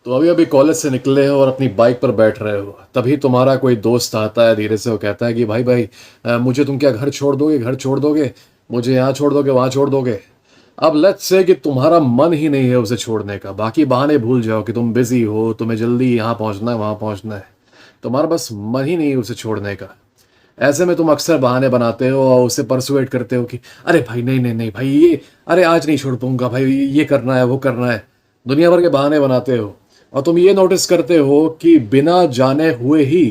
तो अभी अभी कॉलेज से निकले हो और अपनी बाइक पर बैठ रहे हो, तभी तुम्हारा कोई दोस्त आता है, धीरे से वो कहता है कि भाई भाई मुझे तुम क्या घर छोड़ दोगे, घर छोड़ दोगे, मुझे यहाँ छोड़ दोगे, वहाँ छोड़ दोगे। अब लेट्स से कि तुम्हारा मन ही नहीं है उसे छोड़ने का, बाकी बहाने भूल जाओ कि तुम बिजी हो, तुम्हें जल्दी यहाँ पहुँचना है, वहाँ पहुँचना है, तुम्हारा बस मन ही नहीं है उसे छोड़ने का। ऐसे में तुम अक्सर बहाने बनाते हो और उसे परसुएट करते हो कि अरे भाई नहीं नहीं नहीं भाई ये, अरे आज नहीं छोड़ पाऊंगा भाई, ये करना है वो करना है, दुनिया भर के बहाने बनाते हो। और तुम ये नोटिस करते हो कि बिना जाने हुए ही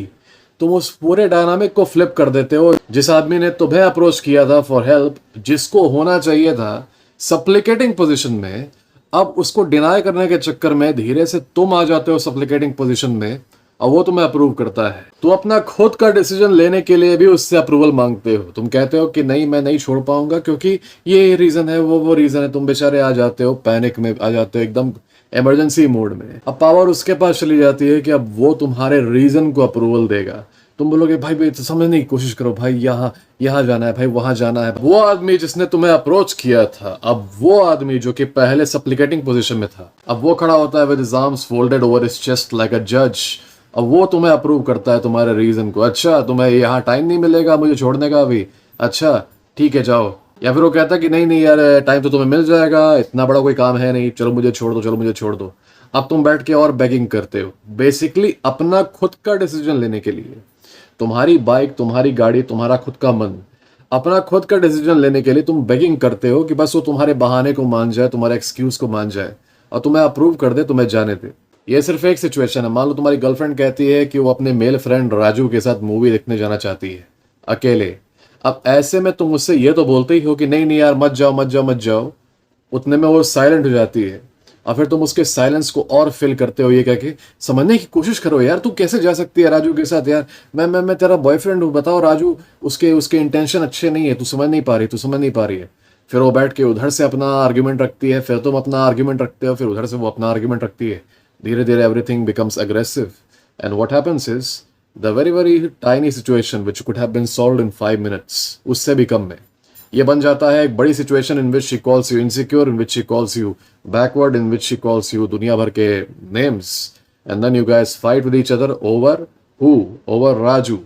तुम उस पूरे डायनामिक को फ्लिप कर देते हो। जिस आदमी ने तुम्हें अप्रोच किया था फॉर हेल्प, जिसको होना चाहिए था सप्लिकेटिंग पोजीशन में, अब उसको डिनाई करने के चक्कर में धीरे से तुम आ जाते हो सप्लिकेटिंग पोजीशन में और वो तुम्हें अप्रूव करता है। तो अपना खुद का डिसीजन लेने के लिए भी उससे अप्रूवल मांगते हो। तुम कहते हो कि नहीं मैं नहीं छोड़ पाऊंगा क्योंकि ये रीजन है, वो रीजन है। तुम बेचारे आ जाते हो पैनिक में, आ जाते हो एकदम इमरजेंसी मोड में। अब पावर उसके पास चली जाती है कि अब वो तुम्हारे रीजन को अप्रूवल देगा। तुम बोलोगे भाई भाई तो समझने की कोशिश करो भाई, यहाँ यहाँ जाना है भाई, वहां जाना है। वो आदमी जिसने तुम्हें अप्रोच किया था, अब वो आदमी जो कि पहले सप्लिकेटिंग पोजीशन में था, अब वो खड़ा होता है with his arms folded over his chest like अ जज। अब वो तुम्हें अप्रूव करता है तुम्हारे रीजन को। अच्छा तुम्हें यहाँ टाइम नहीं मिलेगा मुझे छोड़ने का अभी, अच्छा ठीक है जाओ। या फिर वो कहता है कि नहीं नहीं यार टाइम तो तुम्हें मिल जाएगा, इतना बड़ा कोई काम है नहीं, चलो मुझे छोड़ दो, चलो मुझे छोड़ दो। अब तुम बैठ के और बेगिंग करते हो बेसिकली अपना खुद का डिसीजन लेने के लिए। तुम्हारी बाइक, तुम्हारी गाड़ी, तुम्हारा खुद का मन, अपना खुद का डिसीजन लेने के लिए तुम बेगिंग करते हो कि बस वो तुम्हारे बहाने को मान जाए, तुम्हारे एक्सक्यूज को मान जाए और तुम्हें अप्रूव कर दे, तुम्हें जाने दे। ये सिर्फ एक सिचुएशन है। मान लो तुम्हारी गर्लफ्रेंड कहती है कि वो अपने मेल फ्रेंड राजू के साथ मूवी देखने जाना चाहती है अकेले। अब ऐसे में तुम उससे ये तो बोलते ही हो कि नहीं नहीं यार मत जाओ मत जाओ मत जाओ। उतने में वो साइलेंट हो जाती है और फिर तुम उसके साइलेंस को और फिल करते हो ये कह के समझने की कोशिश करो यार तू कैसे जा सकती है राजू के साथ, यार मैं तेरा बॉयफ्रेंड हूँ, बताओ राजू उसके उसके इंटेंशन अच्छे नहीं है, तू समझ नहीं पा रही, तू समझ नहीं पा रही है। फिर वो बैठ के उधर से अपना आर्ग्यूमेंट रखती है, फिर तुम अपना आर्ग्यूमेंट रखते हो, फिर उधर से वो अपना आर्ग्यूमेंट रखती है। धीरे धीरे everything becomes aggressive and what happens is the very very tiny situation which could have been solved in 5 minutes, उससे भी कम में ये बन जाता है एक बड़ी situation in which she calls you insecure, in which she calls you backward, in which she calls you दुनिया भर के names and then you guys fight with each other over who, over Raju,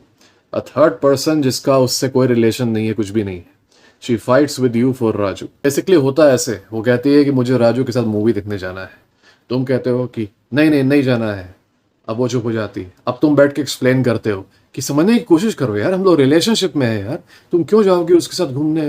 a third person जिसका उससे कोई relation नहीं है, कुछ भी नहीं है। She fights with you for Raju. Basically होता है ऐसे, वो कहती है कि मुझे राजू के साथ मूवी देखने जाना है, तुम कहते हो कि नहीं नहीं नहीं जाना है। अब वो चुप हो जाती है। अब तुम बैठ के एक्सप्लेन करते हो कि समझने की कोशिश करो यार, हम लोग रिलेशनशिप में है यार, तुम क्यों जाओगे उसके साथ घूमने।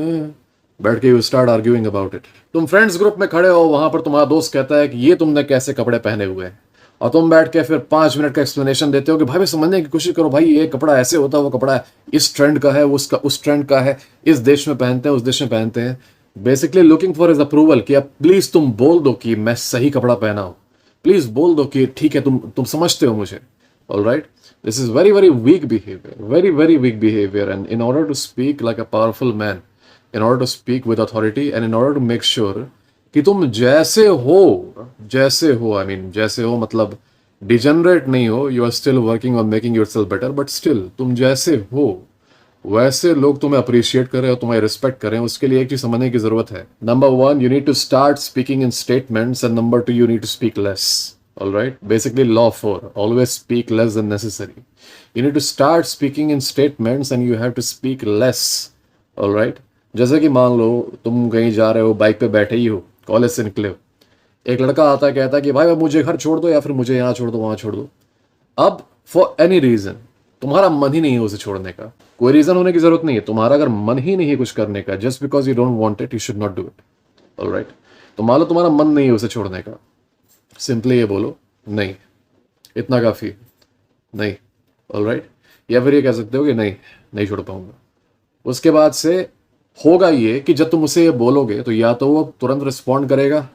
बैठ के you start arguing about it. तुम फ्रेंड्स ग्रुप में खड़े हो, वहां पर तुम्हारा दोस्त कहता है कि ये तुमने कैसे कपड़े पहने हुए हैं, और तुम बैठ के फिर 5 मिनट का एक्सप्लेनेशन देते हो कि भाई भाई समझने की कोशिश करो भाई, ये कपड़ा ऐसे होता है, वो कपड़ा इस ट्रेंड का है, उसका उस ट्रेंड का है, इस देश में पहनते हैं, उस देश में पहनते हैं। Basically looking for is approval कि अब प्लीज तुम बोल दो कि मैं सही कपड़ा पहना हूं, प्लीज बोल दो कि ठीक है तुम समझते हो मुझे। All right, this is very very weak behaviour, very very weak behaviour. And in order to speak like a powerful man, in order to speak with authority and in order to make sure कि तुम जैसे हो I mean जैसे हो मतलब degenerate नहीं हो, you are still working on making yourself better, but still तुम जैसे हो वैसे लोग तुम्हें अप्रिशिएट करें और तुम्हें रिस्पेक्ट करें, उसके लिए एक चीज समझने की जरूरत है। Number 1, you need to start speaking in statements and number 2, you need to speak less. All right, basically law 4, always speak less than necessary. You need to start speaking in statements and you have to speak less. All right, जैसे कि मान लो तुम कहीं जा रहे हो, bike पे बैठे ही हो, कॉलेज से निकले हो, एक लड़का आता है कहता है कि भाई मुझे घर छोड़ दो या फिर मुझे यहाँ छोड़ दो वहां छोड़ दो। अब फॉर एनी रीजन तुम्हारा मन ही नहीं है उसे छोड़ने का, कोई रीजन होने की जरूरत नहीं है, तुम्हारा अगर मन ही नहीं है कुछ करने का, just because you don't want it, you should not do it. Alright, तो मान लो तुम्हारा मन नहीं है उसे छोड़ने का, सिंपली ये बोलो नहीं, इतना काफी है, नहीं। ऑलराइट, या फिर ये कह सकते हो कि नहीं नहीं छोड़ पाऊंगा। उसके बाद से होगा ये कि जब तुम उसे ये बोलोगे तो या तो वो तुरंत रिस्पॉन्ड करेगा,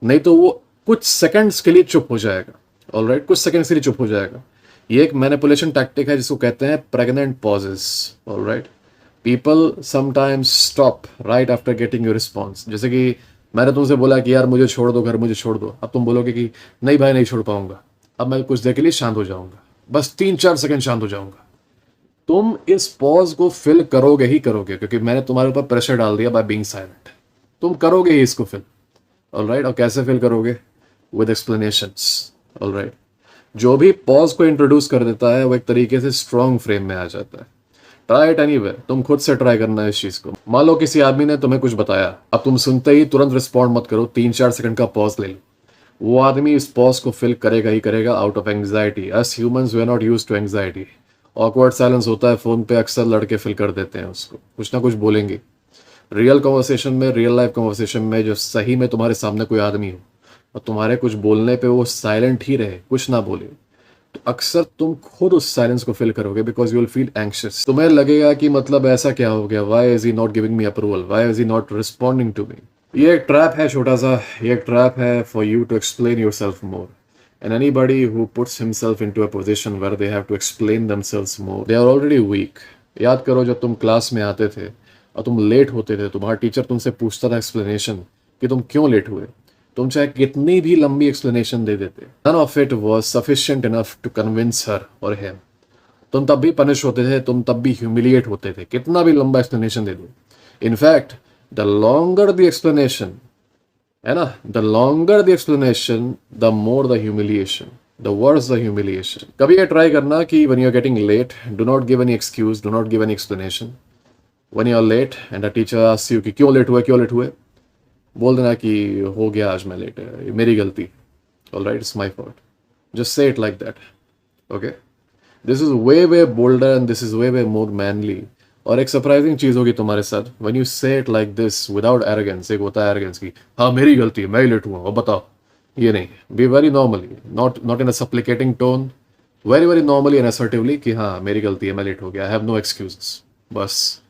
नहीं तो वो कुछ सेकंड्स के लिए चुप हो जाएगा। ऑलराइट, कुछ सेकंड्स के लिए चुप हो जाएगा। ये एक मैनिपुलेशन टैक्टिक है जिसको कहते हैं pregnant pauses. Alright, people sometimes stop right after getting your response. जैसे कि मैंने तुमसे बोला कि यार मुझे छोड़ दो घर, मुझे छोड़ दो, अब तुम बोलोगे कि नहीं भाई नहीं छोड़ पाऊंगा, अब मैं कुछ देर के लिए शांत हो जाऊंगा, बस 3-4 सेकंड शांत हो जाऊंगा। तुम इस पॉज को फिल करोगे ही करोगे, क्योंकि मैंने तुम्हारे ऊपर प्रेशर डाल दिया बाय बीइंग साइलेंट। तुम करोगे ही इसको फिल। ऑलराइट, और कैसे फिल करोगे? With explanations. ऑलराइट। जो भी पॉज को इंट्रोड्यूस कर देता है वो एक तरीके से स्ट्रॉन्ग फ्रेम में आ जाता है। ट्राई इट एनीवे, तुम खुद से ट्राई करना है इस चीज को। मान लो किसी आदमी ने तुम्हें कुछ बताया, अब तुम सुनते ही तुरंत रिस्पॉन्ड मत करो, 3-4 सेकंड का पॉज ले लो। वो आदमी इस पॉज को फिल करेगा ही करेगा out of anxiety. Us humans we are not used to anxiety. Awkward silence होता है फोन पे, अक्सर लड़के फिल कर देते हैं उसको, कुछ ना कुछ बोलेंगे। रियल कन्वर्सेशन में, रियल लाइफ कन्वर्सेशन में, जो सही में तुम्हारे सामने कोई आदमी हो और तुम्हारे कुछ बोलने पे वो साइलेंट ही रहे, कुछ ना बोले, तो अक्सर तुम खुद उस साइलेंस को फिल करोगे because you will feel anxious. तुम्हें लगेगा कि मतलब ऐसा क्या हो गया, why is he not giving me approval, why is he not responding to me. ये एक ट्रैप है छोटा सा, ये एक ट्रैप है for you to explain yourself more. And anybody who puts himself into a position where they have to explain themselves more, they are already weak. याद करो जब तुम क्लास में आते थे और तुम लेट होते थे, तुम्हारा टीचर तुमसे पूछता था एक्सप्लेनेशन कि तुम क्यों लेट हुए, तुम चाहे कितनी भी लंबी एक्सप्लेनेशन दे देते, none of it was sufficient enough to convince her or him. तुम तब भी पनिश होते थे, तुम तब भी ह्यूमिलिएट होते थे, कितना भी लंबा एक्सप्लेनेशन दे दो। In fact the longer the explanation, है ना, the longer the explanation the more the humiliation, the worse the humiliation. कभी ये ट्राई करना कि when you are getting late, do not give any excuse, do not give any explanation. When you are late and the teacher asks you कि क्यों late हुए, क्यों late हुए, बोल देना कि हो गया आज मैं लेट, है मेरी गलती, alright, it's my fault. Just say it like that, okay. This is way bolder and this is way more manly. और एक सरप्राइजिंग चीज होगी तुम्हारे साथ, when you say it like this without arrogance. एक होता है एरोगेंस की, हाँ मेरी गलती है, मैं ही लेट हुआ, और बताओ, ये नहीं। Be very normally, not in a supplicating tone, very very normally and assertively कि हाँ मेरी गलती है, मैं लेट हो गया, आई हैव नो एक्सक्यूजेस, बस।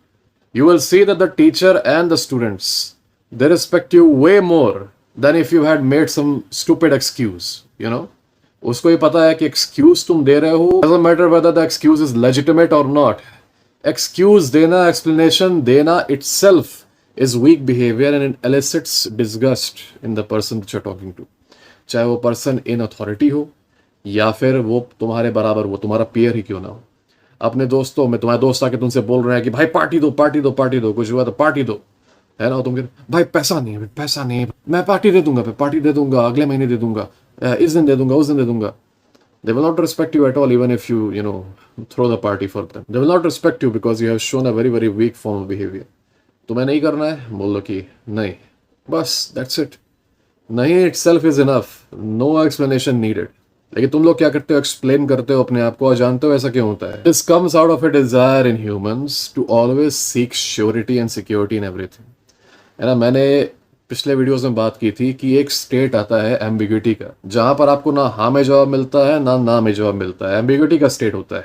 You will see that the teacher and the students, they respect you way more than if you had made some stupid excuse, you know. उसको ये पता है कि एक्सक्यूज तुम दे रहे हो, doesn't matter whether the excuse is legitimate और not. Excuse देना, एक्सप्लेनेशन देना itself is weak behavior and it elicits disgust in the person that you're talking to. चाहे वो पर्सन इन अथॉरिटी हो या फिर वो तुम्हारे बराबर, वो तुम्हारा पीयर ही क्यों ना हो। अपने दोस्तों में तुम्हारे दोस्त आके तुमसे बोल रहे हैं कि भाई पार्टी दो, पार्टी दो, पार्टी दो, कुछ हुआ तो पार्टी दो, है ना। तुम कहते भाई पैसा नहीं है, पैसा नहीं है, मैं पार्टी दे दूंगा, पार्टी दे दूंगा, अगले महीने दे दूंगा, इस दिन दे दूंगा, उस दिन दे दूंगा। They will not respect you at all even if you know, throw the party for them. They will not respect you because you have shown a very very weak form of behavior. तुम्हें नहीं करना है, बोल लो कि नहीं, बस that's it. नहीं itself is enough. No explanation needed. लेकिन तुम लोग क्या करते हो, एक्सप्लेन करते हो अपने आप को, और जानते हो ऐसा क्यों होता है। This comes out of a desire in humans to always seek surety and security in everything. है ना, मैंने पिछले वीडियोस में बात की थी कि एक स्टेट आता है एम्बिग्यूटी का, जहां पर आपको ना हाँ में जवाब मिलता है ना में जवाब मिलता है। एम्बिग्यूटी का स्टेट होता है।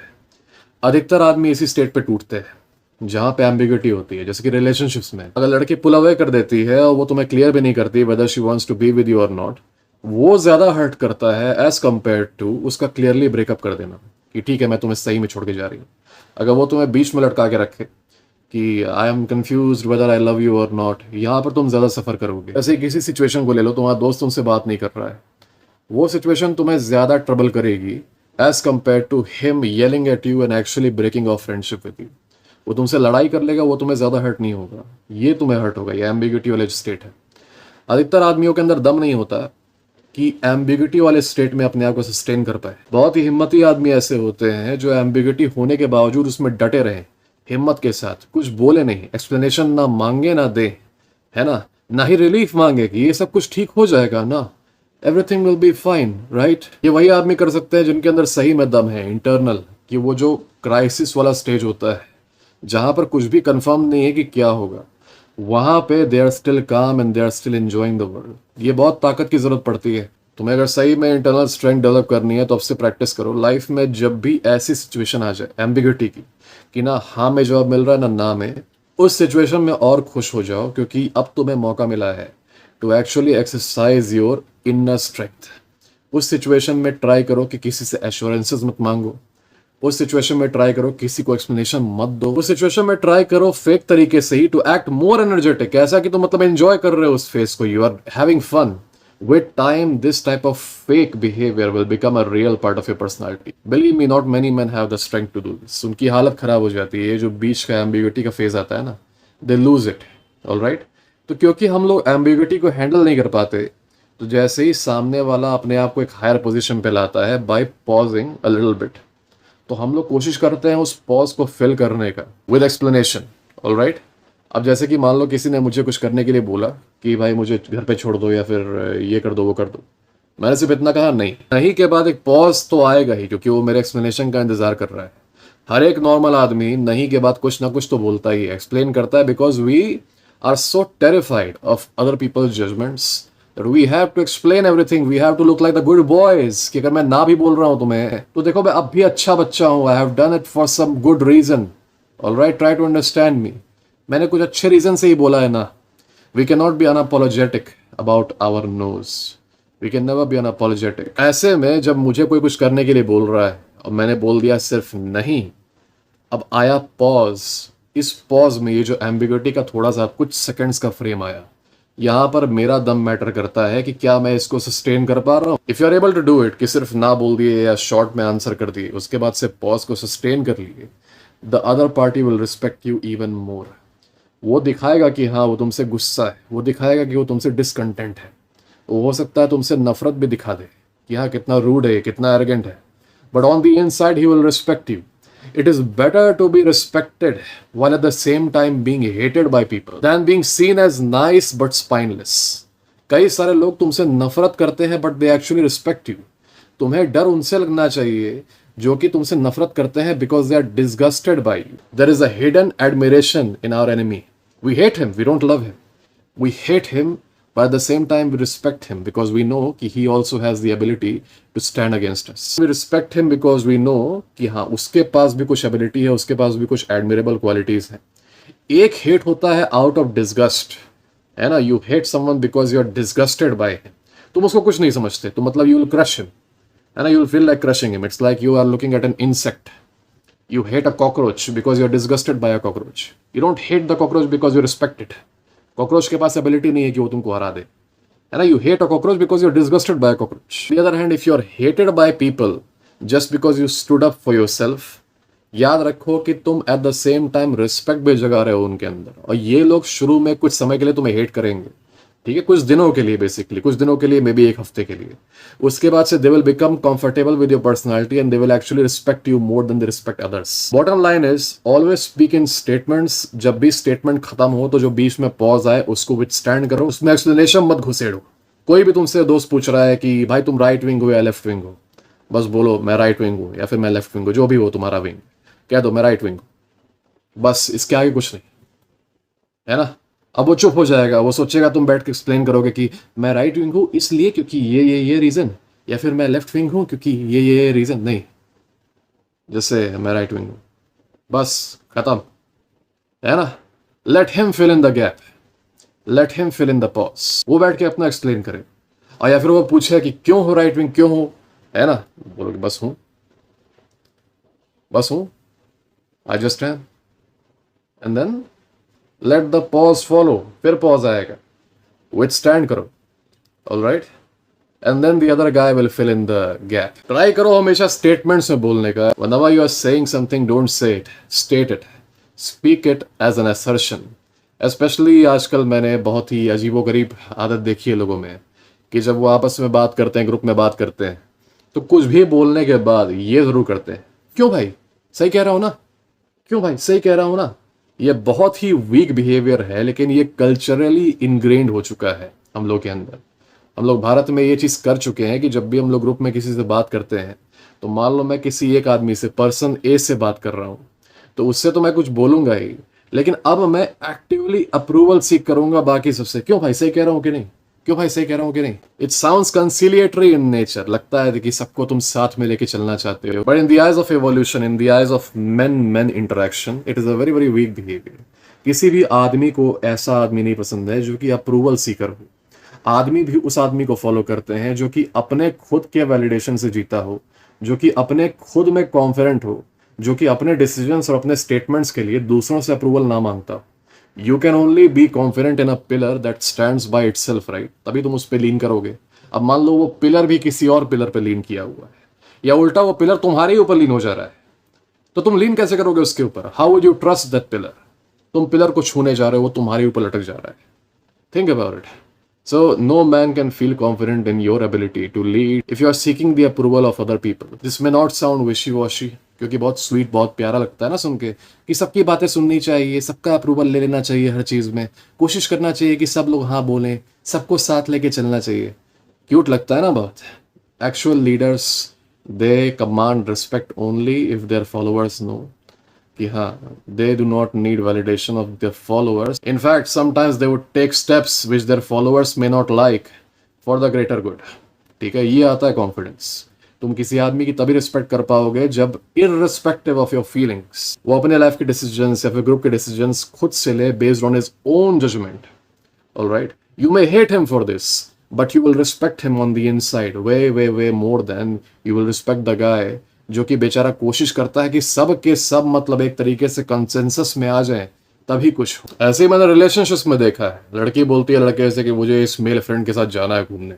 अधिकतर आदमी इसी स्टेट पे टूटते हैं जहां पे एम्बिग्यूटी होती है। जैसे कि रिलेशनशिप्स में अगर लड़की पुल अवे कर देती है और वो तुम्हें क्लियर भी नहीं करती whether she wants to be with you और नॉट, वो ज्यादा हर्ट करता है एज कंपेयर टू उसका क्लियरली ब्रेकअप कर देना कि ठीक है मैं तुम्हें सही में छोड़ के जा रही हूँ। अगर वो तुम्हें बीच में लटका के रखे कि I am confuse whether I love you और नॉट, यहाँ पर तुम ज्यादा सफर करोगे। ऐसे किसी सिचुएशन को ले लो, तुम्हारा दोस्त तुमसे बात नहीं कर रहा है, वो सिचुएशन तुम्हें ज्यादा ट्रबल करेगी as compared to him yelling at you and actually breaking off friendship with you. वो तुमसे लड़ाई कर लेगा, वो तुम्हें ज्यादा हर्ट नहीं होगा, ये तुम्हें हर्ट होगा। ये एम्बिग्यूटी वाले स्टेट है। अधिकतर आदमियों के अंदर दम नहीं होता कि एम्बिग्यूटी वाले स्टेट में अपने आप को सस्टेन कर पाए। बहुत ही हिम्मती आदमी ऐसे होते हैं जो एम्बिग्यूटी होने के बावजूद उसमें डटे रहे, हिम्मत के साथ, कुछ बोले नहीं, एक्सप्लेनेशन ना मांगे ना दे, है ना ही रिलीफ मांगे कि ये सब कुछ ठीक हो जाएगा ना, everything will be fine, right. ये वही आदमी कर सकते हैं जिनके अंदर सही में दम है, इंटरनल, कि वो जो क्राइसिस वाला स्टेज होता है जहां पर कुछ भी कंफर्म नहीं है कि क्या होगा, वहां पे they are still calm and they are still enjoying the world. ये बहुत ताकत की जरूरत पड़ती है। तुम्हें अगर सही में इंटरनल स्ट्रेंथ डेवलप करनी है तो अब से प्रैक्टिस करो। लाइफ में जब भी ऐसी सिचुएशन आ जाए एम्बिग्यूटी की कि ना हाँ में जवाब मिल रहा है ना में, उस सिचुएशन में और खुश हो जाओ क्योंकि अब तुम्हें मौका मिला है to actually exercise your inner strength. उस सिचुएशन में ट्राई करो कि किसी से एश्योरेंसेस मत मांगो। उस सिचुएशन में ट्राई करो किसी को एक्सप्लेनेशन मत दो। उस सिचुएशन में ट्राई करो फेक तरीके से ही टू एक्ट मोर एनर्जेटिक, ऐसा कि तुम मतलब एंजॉय कर रहे हो उस फेस को, you are having fun. With time, this type of fake behavior will become a real part of your personality. Believe me, not many men have the strength to do this. उनकी हालत खराब हो जाती है। ये जो बीच का ambiguity का फेज आता है ना, they lose it, all right? तो क्योंकि हम लोग ambiguity को हैंडल नहीं कर पाते, तो जैसे ही सामने वाला अपने आप को एक हायर पोजीशन पे लाता है by pausing a little bit, तो हम लोग कोशिश करते हैं उस पॉज को फिल करने का विद एक्सप्लेनेशन। ऑलराइट, अब जैसे कि मान लो किसी ने मुझे कुछ करने के लिए बोला कि भाई मुझे घर पे छोड़ दो या फिर ये कर दो वो कर दो, मैंने सिर्फ इतना कहा नहीं। नहीं के बाद एक पॉज तो आएगा ही, क्योंकि वो मेरे एक्सप्लेनेशन का इंतजार कर रहा है। हर एक नॉर्मल आदमी नहीं के बाद कुछ ना कुछ तो बोलता ही है, एक्सप्लेन करता है, because we are so terrified of other people's judgments that we have to explain everything, we have to look like the good boys, कि अगर मैं ना भी बोल रहा हूं तुम्हें तो देखो मैं अब भी अच्छा बच्चा हूं, I have done it for some good reason, alright, try to understand me, मैंने कुछ अच्छे रीजन से ही बोला है ना। We cannot be unapologetic about our no's, we can never be unapologetic। ऐसे में जब मुझे कोई कुछ करने के लिए बोल रहा है और मैंने बोल दिया सिर्फ नहीं, अब आया पॉज। इस पॉज में ये जो एम्बिग्युइटी का थोड़ा सा कुछ सेकंड्स का फ्रेम आया, यहाँ पर मेरा दम मैटर करता है कि क्या मैं इसको सस्टेन कर पा रहा हूँ। If you are able to do it, कि सिर्फ ना बोल दिए या शॉर्ट में आंसर कर दिए, उसके बाद से पॉज को सस्टेन कर लिए, the other party will respect you even more. वो दिखाएगा कि हाँ वो तुमसे गुस्सा है, वो दिखाएगा कि वो तुमसे डिसकंटेंट है, वो हो सकता है तुमसे नफरत भी दिखा दे कि हाँ कितना रूड है, कितना एरोगेंट है, but on the inside he will respect you. It is better to be respected while at the same time being hated by people than being seen as nice but spineless। कई सारे लोग तुमसे नफरत करते हैं but they actually respect you। तुम्हें डर उनसे लगना चाहिए जो कि तुमसे नफरत करते हैं because they are disgusted by you। There is a hidden admiration in our enemy। We hate him, we don't love him। We hate him, but at the same time we respect him because we know कि he also has the ability to stand against us। We respect him because we know कि हाँ उसके पास भी कुछ ability है, उसके पास भी कुछ admirable qualities हैं। एक hate होता है out of disgust, है ना, you hate someone because you are disgusted by him। तुम उसको कुछ नहीं समझते, तो मतलब you will crush him, है ना, you will feel like crushing him। It's like you are looking at an insect। You hate a cockroach because you are disgusted by a cockroach। You don't hate the cockroach because you respect it। Cockroach के पास ability नहीं है कि वो तुमको हरा दे, है ना। You hate a cockroach because you are disgusted by a cockroach. The other hand, if you are hated by people just because you stood up for yourself, याद रखो कि तुम at the same time respect भी जगा रहे हो उनके अंदर। और ये लोग शुरू में कुछ समय के लिए तुम्हें हेट करेंगे, ठीक है, कुछ दिनों के लिए, बेसिकली कुछ दिनों के लिए, मे बी एक हफ्ते के लिए। उसके बाद से they will become comfortable with your personality and they will actually respect you more than they respect others. Bottom line is always speak in statements. जब भी स्टेटमेंट खत्म हो तो जो बीच में पॉज आए उसको विथस्टैंड करो, उसमें एक्सप्लेनेशन मत घुसेड़ो। कोई भी तुमसे दोस्त पूछ रहा है कि भाई तुम राइट विंग हो या लेफ्ट विंग हो, बस बोलो मैं राइट विंग हूँ या फिर मैं लेफ्ट विंग हूँ, जो भी हो तुम्हारा विंग, कह दो मैं राइट विंग हूँ, बस इसके आगे कुछ नहीं, है ना। अब वो चुप हो जाएगा, वो सोचेगा तुम बैठ के एक्सप्लेन करोगे कि मैं राइट विंग हूँ इसलिए क्योंकि ये रीजन, या फिर मैं लेफ्ट विंग हूँ क्योंकि ये रीजन। नहीं, जैसे मैं राइट विंग हूँ, बस खत्म, है ना। Let him fill in the gap, let him fill in the pause. वो बैठ के अपना एक्सप्लेन करे, और या फिर वो पूछे कि क्यों हो राइट विंग, क्यों हो, है ना, बोलोगे बस हूँ, बस हूँ, I just am, and then let the pause follow. फिर पॉज आएगा, विथस्टैंड करो, alright, and then the other guy will fill in the gap. Try करो हमेशा स्टेटमेंट्स में बोलने का। Whenever you are saying something, don't say it, state it, speak it as an assertion. Specially आजकल मैंने बहुत ही अजीबोगरीब आदत देखी है लोगों में कि जब वो आपस में बात करते हैं, ग्रुप में बात करते हैं, तो कुछ भी बोलने के बाद ये जरूर करते हैं, क्यों भाई सही कह रहा हूं ना, क्यों भाई सही कह रहा हूं ना। ये बहुत ही वीक बिहेवियर है, लेकिन ये कल्चरली इनग्रेन्ड हो चुका है हम लोग के अंदर। हम लोग भारत में ये चीज़ कर चुके हैं कि जब भी हम लोग ग्रुप में किसी से बात करते हैं, तो मान लो मैं किसी एक आदमी से, पर्सन ए से बात कर रहा हूँ, तो उससे तो मैं कुछ बोलूंगा ही, लेकिन अब मैं एक्टिवली अप्रूवल सीख करूंगा बाकी सबसे, क्यों भाई सही कह रहा हूँ कि नहीं, क्यों भाई सही कह रहा हूँ कि नहीं। इट साउंड्स कंसिलिएटरी इन नेचर, लगता है कि सबको तुम साथ में लेके चलना चाहते हो, but in the eyes of evolution, in the eyes of main interaction, it is a very very weak behaviour. किसी भी आदमी को ऐसा आदमी नहीं पसंद है जो कि अप्रूवल सीकर हो। आदमी भी उस आदमी को फॉलो करते हैं जो कि अपने खुद के वैलिडेशन से जीता हो, जो कि अपने खुद में कॉन्फिडेंट हो, जो कि अपने डिसीजंस और अपने स्टेटमेंट्स के लिए दूसरों से अप्रूवल ना मांगता हो। You can only be confident in a pillar that stands by itself, right, तभी तुम उस पर लीन करोगे। अब मान लो वो पिलर भी किसी और पिलर पे लीन किया हुआ है, या उल्टा वो पिलर तुम्हारे ही ऊपर लीन हो जा रहा है, तो तुम लीन कैसे करोगे उसके ऊपर। How would you trust that pillar. तुम पिलर को छूने जा रहे हो, वो तुम्हारे ऊपर लटक जा रहा है। Think about it. So no man can feel confident in your ability to lead if you are seeking the approval of other people. This may not sound wishy-washy, क्योंकि बहुत स्वीट, बहुत प्यारा लगता है ना सुन के कि सबकी बातें सुननी चाहिए, सबका अप्रूवल ले लेना चाहिए हर चीज़ में, कोशिश करना चाहिए कि सब लोग हाँ बोलें, सबको साथ लेके चलना चाहिए. क्यूट लगता है ना बहुत. Actual leaders, they command respect only if their followers know कि हाँ, they do not need validation of their followers. In fact sometimes they would take steps which their followers may not like for the greater good. ठीक है, ये आता है confidence. तुम किसी आदमी की तभी रिस्पेक्ट कर पाओगे जब इररिस्पेक्टिव ऑफ योर फीलिंग्स वो अपने लाइफ के डिसीजंस या फिर ग्रुप के डिसीजंस खुद से ले based on his own judgment. Alright, you may hate him for this, but you will respect him on the inside way more than you will respect the guy जो कि बेचारा कोशिश करता है कि सब के सब मतलब एक तरीके से कंसेंसस में आ जाए तभी कुछ हो. ऐसे ही मैंने रिलेशनशिप्स में देखा है. लड़की बोलती है लड़के से कि मुझे इस मेल फ्रेंड के साथ जाना है घूमने,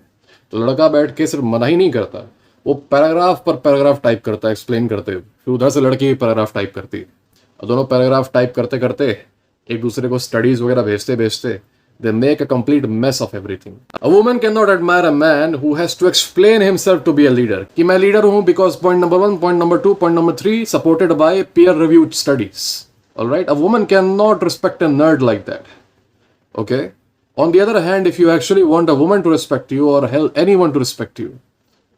तो लड़का बैठ के सिर्फ मना ही नहीं करता, वो पैराग्राफ पर पैराग्राफ टाइप करता है एक्सप्लेन करते हुए. फिर उधर से लड़की भी पैराग्राफ टाइप करती है और दोनों पैराग्राफ टाइप करते करते एक दूसरे को स्टडीज वगैरह भेजते भेजते they make a complete mess of everything. A woman cannot admire a man who has to explain himself to be a leader. कि मैं leader हूँ because point number 1, point number 2, point number 3 supported by peer-reviewed studies. All right, a woman cannot respect a nerd like that. Okay. On the other hand, if you actually want a woman to respect you or hell anyone to respect you,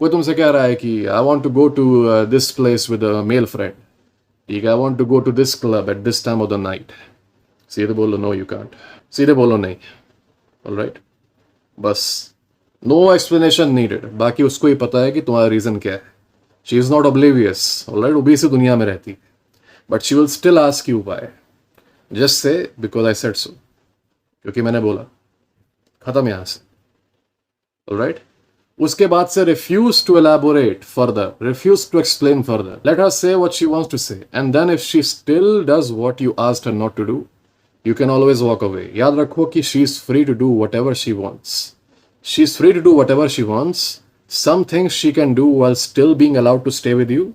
कोई तुमसे कह रहा है कि I want to go to this place with a male friend. ठीक है, I want to go to this club at this time of the night. सीधे बोलो no you can't. सीधे बोलो नहीं. ऑलराइट, बस नो एक्सप्लेनेशन नीडेड. बाकी उसको ही पता है कि तुम्हारा रीजन क्या है. She is not oblivious. Alright, वो भी इसी दुनिया में रहती है, but she will still ask you why. Just say because I said so, क्योंकि मैंने बोला. खत्म यहां से. ऑलराइट, उसके बाद से refuse to elaborate further, refuse to explain further. Let her say what she wants to say and then if she still does what you asked her not to do, you can always walk away. याद रखो कि she is free to do whatever she wants. She is free to do whatever she wants. Some things she can do while still being allowed to stay with you,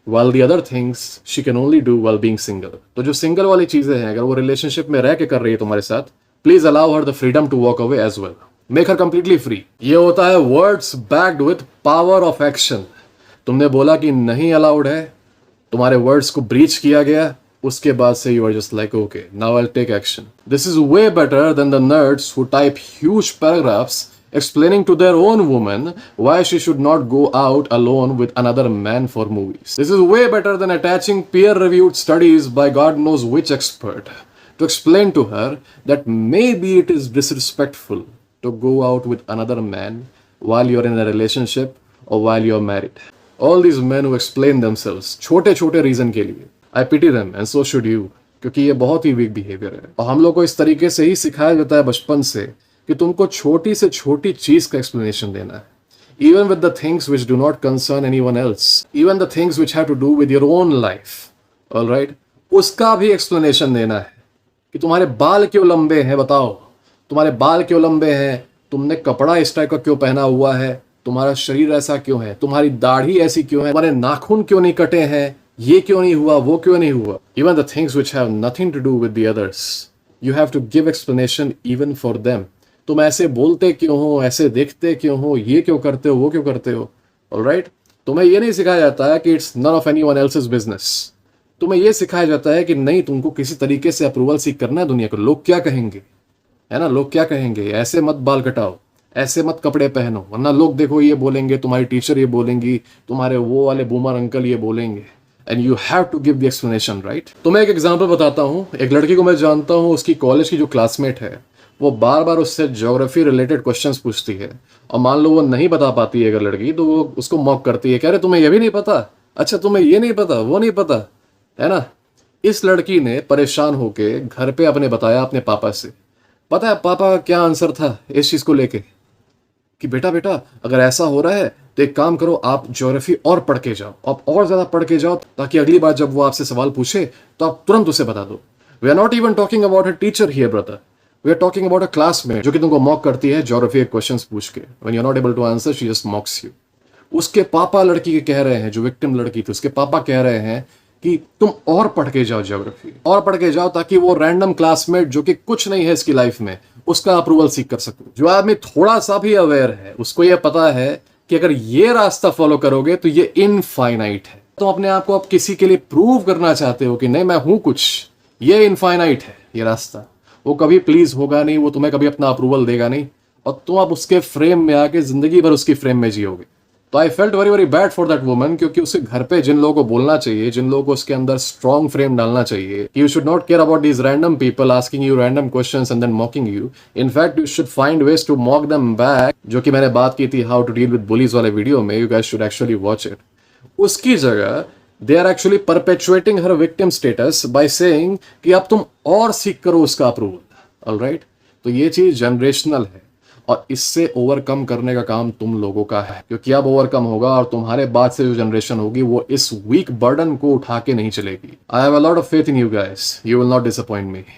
while the other things she can only do while being single. तो जो single वाली चीजें हैं, अगर वो relationship में रह के कर रही है तुम्हारे साथ, please allow her the freedom to walk away as well. Make her completely free. ये होता है words backed with power of action. तुमने बोला कि नहीं allowed है, तुम्हारे words को breach किया गया, उसके बाद से you are just like okay, now I'll take action. This is way better than the nerds who type huge paragraphs explaining to their own woman why she should not go out alone with another man for movies. This is way better than attaching peer-reviewed studies by God knows which expert to explain to her that maybe it is disrespectful to go out with another man while you're in a relationship or while you're married. All these men who explain themselves छोटे छोटे reason के लिए, I pity them and so should you, क्योंकि ये बहुत ही week behaviour है. और हम लोग को इस तरीके से ही सिखाया जाता है बचपन से कि तुमको छोटी से छोटी चीज का एक्सप्लेनेशन देना है. Even with the things which do not concern anyone else, even the things which have to do with your own life, all right, उसका भी एक्सप्लेनेशन देना है कि तुम्हारे बाल क्यों लंबे हैं, बताओ तुम्हारे बाल क्यों लंबे हैं, तुमने कपड़ा इस टाइप का क्यों पहना हुआ है, तुम्हारा शरीर ऐसा क्यों है, तुम्हारी दाढ़ी ऐसी क्यों है, तुम्हारे नाखून क्यों नहीं कटे हैं, ये क्यों नहीं हुआ, वो क्यों नहीं हुआ. Even the things which have nothing to do with the others, you have to give explanation even for them. तुम ऐसे बोलते क्यों हो, ऐसे देखते क्यों हो, ये क्यों करते हो, वो क्यों करते हो. ऑलराइट, तुम्हें ये नहीं सिखाया जाता है कि it's none of anyone else's business. तुम्हें ये सिखाया जाता है कि नहीं, तुमको किसी तरीके से अप्रूवल सीख करना है दुनिया को. लोग क्या कहेंगे, है ना, लोग क्या कहेंगे, ऐसे मत बाल कटाओ, ऐसे मत कपड़े पहनो, वरना लोग देखो ये बोलेंगे, तुम्हारी टीचर ये बोलेंगी, तुम्हारे वो वाले बूमर अंकल ये बोलेंगे. And you have to give the explanation, right? तो मैं एक एग्जांपल बताता हूँ. एक लड़की को मैं जानता हूँ, उसकी कॉलेज की जो क्लासमेट है वो बार बार उससे ज्योग्राफी रिलेटेड क्वेश्चंस पूछती है, और मान लो वो नहीं बता पाती है अगर लड़की, तो वो उसको मॉक करती है, कह रहे तुम्हें ये भी नहीं पता, अच्छा तुम्हें ये नहीं पता, वो नहीं पता, है ना. इस लड़की ने परेशान होके घर पे अपने बताया अपने पापा से. पता है पापा का क्या आंसर था इस चीज को लेके, कि बेटा बेटा अगर ऐसा हो रहा है तो एक काम करो, आप ज्योग्राफी और पढ़ के जाओ, आप और ज्यादा पढ़ के जाओ, ताकि अगली बार जब वो आपसे सवाल पूछे तो आप तुरंत उसे बता दो. We are not even talking about a teacher here brother, we are talking about a classmate जो कि तुमको मॉक करती है ज्योग्राफी के क्वेश्चंस पूछ के. When you are not able to answer, she just mocks you. उसके पापा लड़की के कह रहे हैं, जो विक्टिम लड़की थी उसके पापा कह रहे हैं कि तुम और पढ़ के जाओ ज्योग्राफी, और पढ़ के जाओ, ताकि वो रैंडम क्लासमेट जो कि कुछ नहीं है इसकी लाइफ में, उसका अप्रूवल सीख कर सको। जो आदमी थोड़ा सा भी अवेयर है, उसको यह पता है कि अगर ये रास्ता फॉलो करोगे तो ये इनफाइनाइट है। तुम अपने आप को अब किसी के लिए प्रूव करना चाहते हो कि नहीं मैं हूं कुछ, ये इनफाइनाइट है ये रास्ता, वो कभी प्लीज होगा नहीं, वो तुम्हें कभी अपना अप्रूवल देगा नहीं, और तुम अब उसके फ्रेम में आके जिंदगी भर उसकी फ्रेम में जियोगे। तो I felt very very bad for that woman, क्योंकि उसे घर पे जिन लोगों को बोलना चाहिए, जिन लोगों को उसके अंदर स्ट्रॉन्ग फ्रेम डालना चाहिए, you should not care about these random people asking you random questions and then mocking you. In fact you should find ways to mock them back, जो कि मैंने बात की थी how to deal with bullies वाले video में, you guys should actually watch it. उसकी जगह they are actually perpetuating her victim status by saying कि अब तुम और सीख करो उसका अप्रूवल। ऑलराइट, तो ये चीज जनरेशनल है और इससे ओवरकम करने का काम तुम लोगों का है, क्योंकि अब ओवरकम होगा और तुम्हारे बाद से जो जनरेशन होगी वो इस वीक बर्डन को उठा के नहीं चलेगी। I have a lot of faith in you guys, you will not disappoint me.